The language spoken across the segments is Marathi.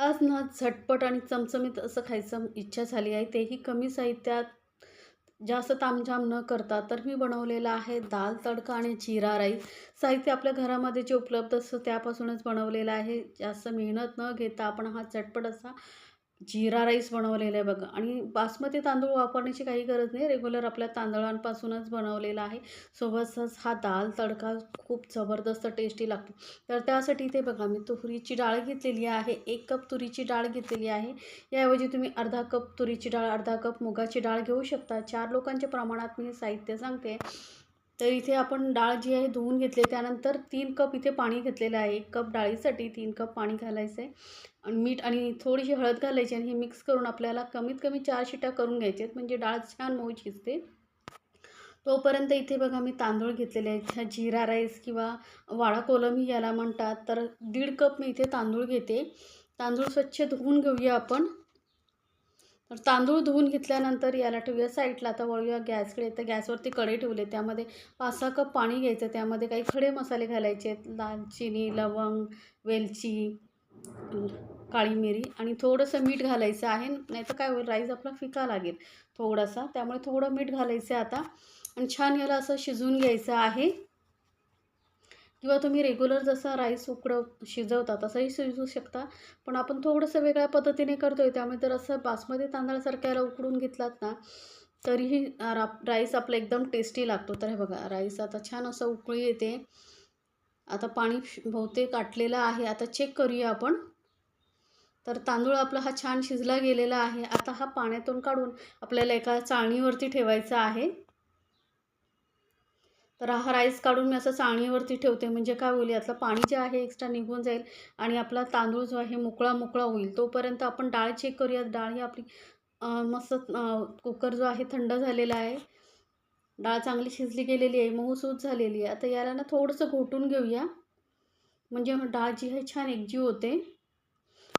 आज ना झटपट आणि चमचमीत असं खायचं इच्छा झाली आहे, तेही कमी साहित्यात, जास्त तामझाम न करता. तर मी बनवलेला आहे दाल तडका आणि जीरा राईस. साहित्य आपल्या घरामध्ये जे उपलब्ध असतं त्यापासूनच बनवलेलं आहे. जास्त मेहनत न घेता आपण हा झटपट असा जीरा राईस बनवलेला आहे बघा. आणि बासमती तांदूळ वापरण्याची काही गरज नाही, रेग्युलर आपल्या तांदळांपासूनच बनवलेला आहे. सोबतच हा दाल तडका खूप जबरदस्त टेस्टी लागतो. तर त्यासाठी इथे बघा मी तुरीची डाळ घेतलेली आहे, 1 कप तुरीची डाळ घेतलेली आहे. याऐवजी तुम्ही अर्धा कप तुरीची डाळ, अर्धा कप मुगाची डाळ घेऊ शकता. 4 लोकांच्या प्रमाणात मी हे साहित्य सांगते. तर इथे आपण डाळ जी आहे धुवून घेतली, त्यानंतर 3 कप इथे पाणी घेतलेलं आहे. 1 कप डाळीसाठी 3 कप पाणी घालायचं आहे आणि मीठ आणि थोडीशी हळद घालायची आणि हे मिक्स करून आपल्याला कमीत कमी 4 शिट्या करून घ्यायच्या आहेत, म्हणजे डाळ छान मऊ शिजते. तोपर्यंत इथे बघा मी तांदूळ घेतलेले आहेत. हा जीरा राईस किंवा वाडा कोलम याला म्हणतात. तर 1.5 कप मी इथे तांदूळ घेते. तांदूळ स्वच्छ धुवून घेऊया आपण. तर तांदूळ धुवून घेतल्यानंतर याला ठेवूया साईडला. आता वळूया गॅसकडे. तर गॅसवरती कढई ठेवले, त्यामध्ये 5-6 कप पाणी घ्यायचं. त्यामध्ये काही खडे मसाले घालायचे आहेत. दालचिनी, लवंग, वेलची, काळी मिरी आणि थोडंसं मीठ घालायचं आहे. नाहीतर काय होईल, राईस आपला फिका लागेल थोडासा. त्यामुळे थोडं मीठ घालायचं आहे आता आणि छान याला असं शिजवून घ्यायचं आहे. किंवा तुम्ही रेग्युलर जसा राईस शिजवता तसंही शिजवू शकता, पण आपण थोडंसं वेगळ्या पद्धतीने करतो आहे. त्यामुळे जर असं बासमती तांदळासारखं याला उकडून घेतलात ना, तरीही राईस आपला एकदम टेस्टी लागतो. तर हे बघा, राईस आता छान असं उकळी येते. आता पाणी बहुतेक आटलेलं आहे. आता चेक करूया आपण. तर तांदूळ आपला हा छान शिजला गेलेला आहे. आता हा पाण्यातून काढून आपल्याला एका चाळणीवरती ठेवायचा आहे. तर हा राईस काढून मी असं चाळणीवरती ठेवते, म्हणजे काय होईल, यातलं पाणी जे आहे एक्स्ट्रा निघून जाईल आणि आपला तांदूळ जो आहे मोकळा मोकळा होईल. तोपर्यंत आपण डाळ चेक करूया. डाळ ही आपली मस्त कुकर जो आहे थंड झालेला आहे. डाळ चांगली शिजली गेलेली आहे, मऊसूत झालेली आहे. आता याला ना थोडंसं घोटून घेऊया, म्हणजे डाळ जी आहे छान एकजीव होते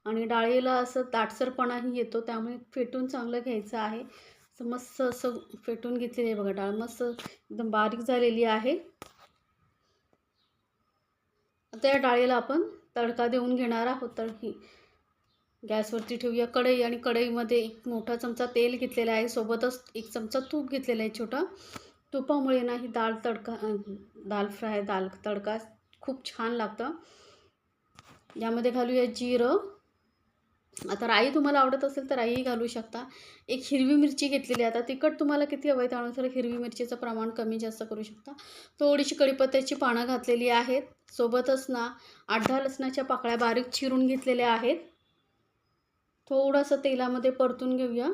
आणि डाळीला असं दाटसरपणाही येतो. त्यामुळे फेटून चांगलं घ्यायचं आहे. मस्त असं फेटून घेतलेली आहे बघा डाळ, मस्त एकदम बारीक झालेली आहे. आता या डाळीला आपण तडका देऊन घेणार आहोत. तर ही गॅसवरती ठेवूया कढई आणि कढईमध्ये 1 मोठा चमचा तेल घेतलेला आहे. सोबतच 1 चमचा तूप घेतलेला आहे छोटा. तुपामुळे ना ही दाल तडका खूप छान लागतं. यामध्ये घालूया जिरं. आता राई तुम्हाला आवडत असेल तर राईही घालू शकता. 1 हिरवी मिरची घेतलेली आहे. आता तिखट तुम्हाला किती हवं आहे त्यानुसार हिरवी मिरचीचं प्रमाण कमी जास्त करू शकता. थोडीशी कढीपत्त्याची पानं घातलेली आहेत. सोबतच ना 8-10 लसणाच्या पाकळ्या बारीक चिरून घेतलेल्या आहेत. थोडंसं तेलामध्ये परतून घेऊया.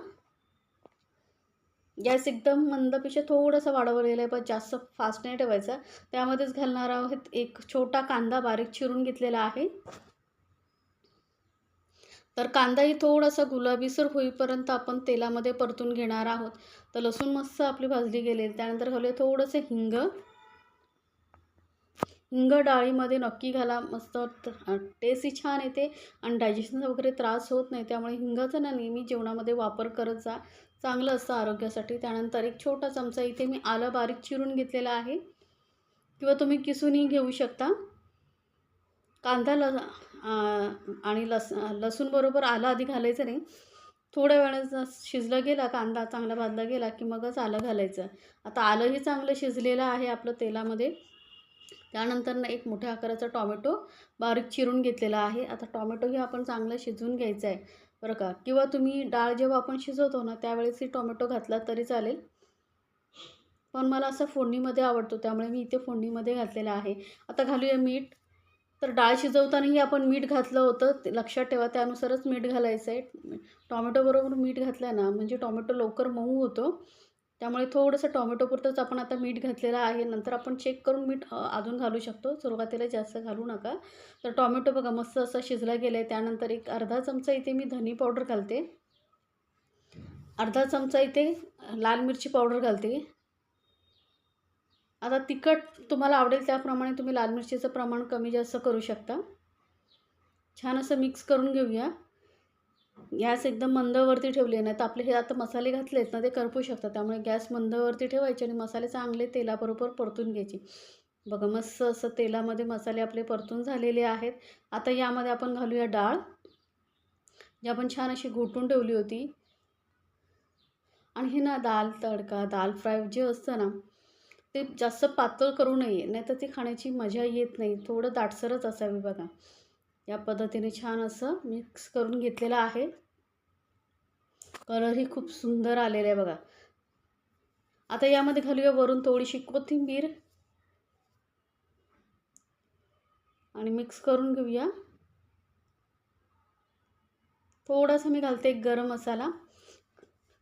गॅस एकदम मंदपेक्षा थोडंसं वाढवलेलं आहे, पण जास्त फास्ट नाही ठेवायचा. त्यामध्येच घालणार आहोत 1 छोटा कांदा बारीक चिरून घेतलेला आहे. तर कांदाही थोडासा गुलाबीसर होईपर्यंत आपण तेलामध्ये परतून घेणार आहोत. तर लसूण मस्त आपली भाजली गेली. त्यानंतर घालूया थोडंसं हिंग. हिंग डाळीमध्ये नक्की घाला, मस्त टेस्टही छान येते आणि डायजेशनचा वगैरे त्रास होत नाही. त्यामुळे हिंगाचा ना नेहमी जेवणामध्ये वापर करत जा, चांगलं असतं आरोग्यासाठी. त्यानंतर 1 छोटा चमचा इथे मी आलं बारीक चिरून घेतलेलं आहे किंवा तुम्ही किसूनही घेऊ शकता. कांदा आणि लसूणबरोबर आलं आधी घालायचं नाही. थोड्या वेळानं शिजला गेला कांदा, चांगला भाजला गेला की मगच आलं घालायचं. आता आलंही चांगलं शिजलेलं आहे आपलं तेलामध्ये. त्यानंतर ना 1 मोठ्या आकाराचा टॉमॅटो बारीक चिरून घेतलेला आहे. आता टॉमॅटोही आपण चांगलं शिजवून घ्यायचं आहे बरं का. किंवा तुम्ही डाळ जेव्हा आपण शिजवतो ना त्यावेळेसही टॉमॅटो घातला तरी चालेल, पण मला असं फोडणीमध्ये आवडतो त्यामुळे मी इथे फोडणीमध्ये घातलेलं आहे. आता घालूया मीठ. तर डाळ शिजवतानाही आपण मीठ घातलं होतं, ते लक्षात ठेवा, त्यानुसारच मीठ घालायचं आहे. टॉमॅटोबरोबर मीठ घातलं ना म्हणजे टॉमॅटो लवकर मऊ होतो. त्यामुळे थोडंसं टॉमॅटोपुरतंच आपण आता मीठ घातलेलं आहे. नंतर आपण चेक करून मीठ अजून घालू शकतो. सुरुवातीला जास्त घालू नका. तर टॉमॅटो बघा मस्त असा शिजला गेला आहे. त्यानंतर 1 अर्धा चमचा इथे मी धनी पावडर घालते. अर्धा चमचा इथे लाल मिरची पावडर घालते. आता तिखट तुम्हाला आवडेल त्याप्रमाणे तुम्ही लाल मिरचीचं प्रमाण कमी जास्त करू शकता. छान असं मिक्स करून घेऊया. गॅस एकदम मंदवरती ठेवली, नाही तर आपले हे आता मसाले घातले आहेत ना ते करपू शकतात. त्यामुळे गॅस मंदवरती ठेवायचे आणि मसाले चांगले तेलाबरोबर परतून घ्यायचे. बघा मस्त असं तेलामध्ये मसाले आपले परतून झालेले आहेत. आता यामध्ये आपण घालूया डाळ. जी आपण छान अशी घोटून ठेवली होती. आणि हे ना दाल तडका, दाल फ्राय जे असतं ना, ते जास्त पातळ करू नये, नाहीतर ती खाण्याची मजा येत नाही. थोडं दाटसरच असावी बघा. या पद्धतीने छान असं मिक्स करून घेतलेलं आहे. कलरही खूप सुंदर आलेला आहे बघा. आता यामध्ये घालूया वरून थोडीशी कोथिंबीर आणि मिक्स करून घेऊया. थोडासा मी घालते गरम मसाला.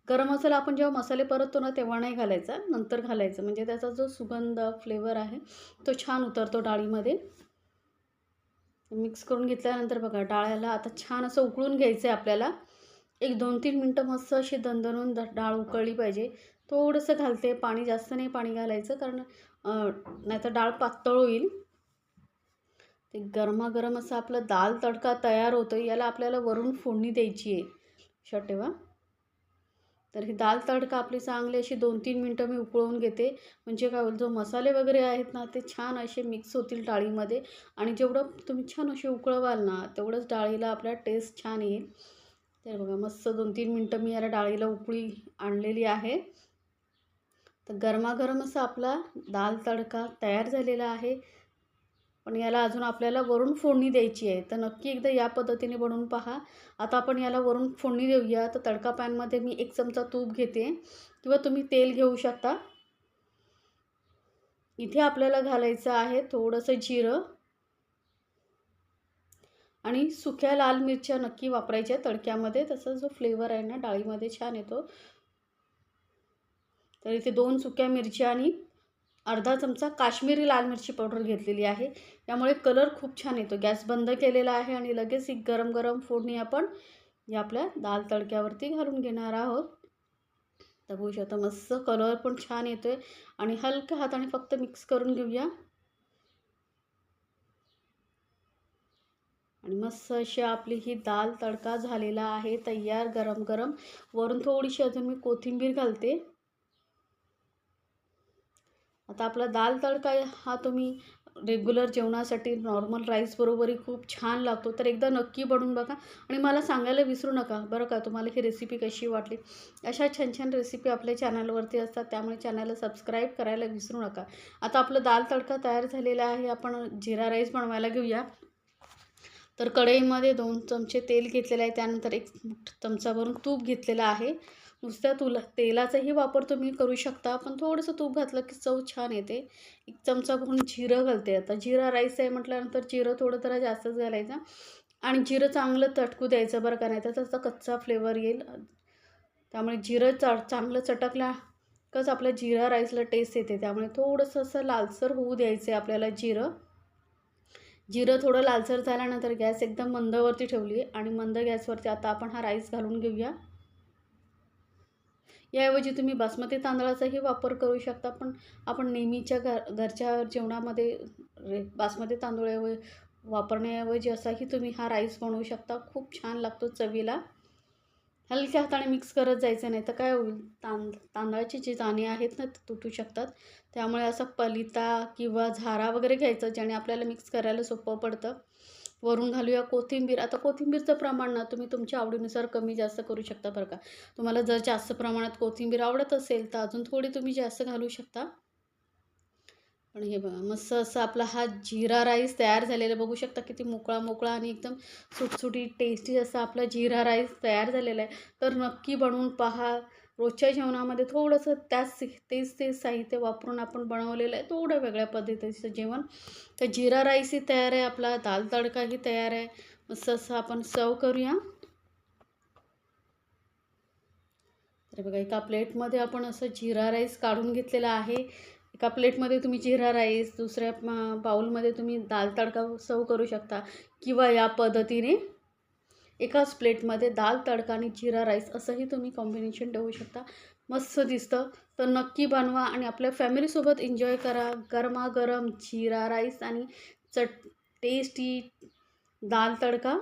गरम मसाला आपण जेव्हा मसाले परततो ना तेव्हा नाही घालायचा, नंतर घालायचं. म्हणजे त्याचा जो सुगंध, फ्लेवर आहे तो छान उतरतो डाळीमध्ये. मिक्स करून घेतल्यानंतर बघा डाळ्याला आता छान असं उकळून घ्यायचं आहे आपल्याला. एक 2-3 मिनटं मस्त अशी दणदणून डाळ उकळली पाहिजे. थोडंसं घालते पाणी, जास्त नाही पाणी घालायचं, कारण नाहीतर डाळ पातळ होईल. ते गरमागरम असं आपलं दाल तडका तयार होतं. याला आपल्याला वरून फोडणी द्यायची आहे, लक्षात ठेवा. तर ही दाल तडका आपली चांगली अशी 2-3 मिनटं मी उकळवून घेते. म्हणजे काय होईल, जो मसाले वगैरे आहेत ना ते छान असे मिक्स होतील डाळीमध्ये. आणि जेवढं तुम्ही छान अशी उकळवाल ना तेवढंच डाळीला आपल्या टेस्ट छान येईल. तर बघा मस्त 2-3 मिनटं मी याला डाळीला उकळी आणलेली आहे. तर गरमागरम असा आपला दाल तडका तयार झालेला आहे. पण याला अजून आपल्याला वरून फोडणी द्यायची आहे. तर नक्की एकदा या पद्धतीने बनवून पहा. आता आपण याला वरून फोडणी देऊया. तर तडका पॅनमध्ये मी 1 चमचा तूप घेते किंवा तुम्ही तेल घेऊ शकता. इथे आपल्याला घालायचं आहे थोडंसं जिरं आणि सुक्या लाल मिरच्या नक्की वापरायच्या तडक्यामध्ये. तसा जो फ्लेवर आहे ना डाळीमध्ये छान येतो. तर इथे 2 सुक्या मिरच्या आणि अर्धा चमचा काश्मीरी लाल मिरची पावडर घेतलेली आहे. यामुळे कलर खूप छान येतो. गॅस बंद केलेला आहे आणि लगेच ही गरम गरम फोडणी आपण या आपल्या दाल तडक्यावरती घालून घेणार आहोत. तर बघू शकता मस्त कलर पण छान येतोय. आणि हलक्या हाताने फक्त मिक्स करून घेऊया. आणि मस्त अशी आपली ही दाल तडका झालेला आहे तयार गरम गरम. वरून थोडीशी अजून मी कोथिंबीर घालते. आता आपला दाल तडका हा तुम्ही रेग्युलर जेवणासाठी नॉर्मल राईसबरोबरही खूप छान लागतो. तर एकदा नक्की बनवून बघा आणि मला सांगायला विसरू नका बरं का, तुम्हाला ही रेसिपी कशी वाटली. अशा छान छान रेसिपी आपल्या चॅनलवरती असतात, त्यामुळे चॅनलला सबस्क्राईब करायला विसरू नका. आता आपलं दाल तडका तयार झालेला आहे. आपण जिरा राईस बनवायला घेऊया. तर कढईमध्ये 2 चमचे तेल घेतलेलं आहे. त्यानंतर 1 चमचा भरून तूप घेतलेलं आहे. नुसत्या तेलाचाही वापर तुम्ही करू शकता, पण थोडंसं तूप घातलं की चव छान येते. 1 चमचा भरून जिरं घालते. आता जिरा राईस आहे म्हटल्यानंतर जिरं थोडं जरा जास्तच घालायचं आणि जिरं चांगलं तटकू द्यायचं बरं का, नाही तर त्याचा कच्चा फ्लेवर येईल. त्यामुळे जिरं चांगलं चटकल्याकच आपल्या जिरा राईसला टेस्ट येते. त्यामुळे थोडंसं असं लालसर होऊ द्यायचं आहे आपल्याला जिरं थोडं लालसर झाल्यानंतर गॅस एकदम मंदवरती ठेवली आणि मंद गॅसवरती आता आपण हा राईस घालून घेऊया. याऐवजी तुम्ही बासमती तांदळाचाही वापर करू शकता, पण आपण नेहमीच्या घरच्या जेवणामध्ये बासमती तांदूळ वापरण्याऐवजी असाही तुम्ही हा राईस बनवू शकता. खूप छान लागतो चवीला. हलक्या हाताने मिक्स करत जायचं, नाही तर काय होईल, तांदळाची जी दाणे आहेत ना ते तुटू शकतात. त्यामुळे असा पलिता किंवा झारा वगैरे घ्यायचं, ज्याने आपल्याला मिक्स करायला सोपं पडतं. वरून घालूया कोथिंबीर. आता कोथिंबीरचं प्रमाण ना तुम्ही तुमच्या आवडीनुसार कमी जास्त करू शकता बरं का. तुम्हाला जर जास्त प्रमाणात कोथिंबीर आवडत असेल तर अजून थोडी तुम्ही जास्त घालू शकता. पण हे बघा मस्त असं आपला हा जिरा राईस तयार झालेला बघू शकता. किती मोकळा मोकळा आणि एकदम सुटसुटीत टेस्टी असा आपला जिरा राईस तयार झालेला आहे. तर नक्की बनवून पहा. रोजच्या जेवणामध्ये थोडंसं तेच साहित्य वापरून आपण बनवलेलं आहे थोडं वेगळ्या पद्धतीचं जेवण. तर जिरा राईसही तयार आहे, आपला दाल तडकाही तयार आहे. मस्त असं आपण सर्व करूया. तर बघा एका प्लेटमध्ये आपण असं जिरा राईस काढून घेतलेला आहे. एका प्लेटमध्ये तुम्ही जिरा राईस, दुसऱ्या बाउलमध्ये तुम्ही दाल तडका सर्व करू शकता किंवा या पद्धतीने एकाच प्लेटमध्ये दाल तडका आणि जिरा राईस असंही तुम्ही कॉम्बिनेशन ठेवू शकता. मस्त दिसतं. तर नक्की बनवा आणि आपल्या फॅमिलीसोबत एन्जॉय करा. गरमागरम जिरा राईस आणि टेस्टी दाल तडका.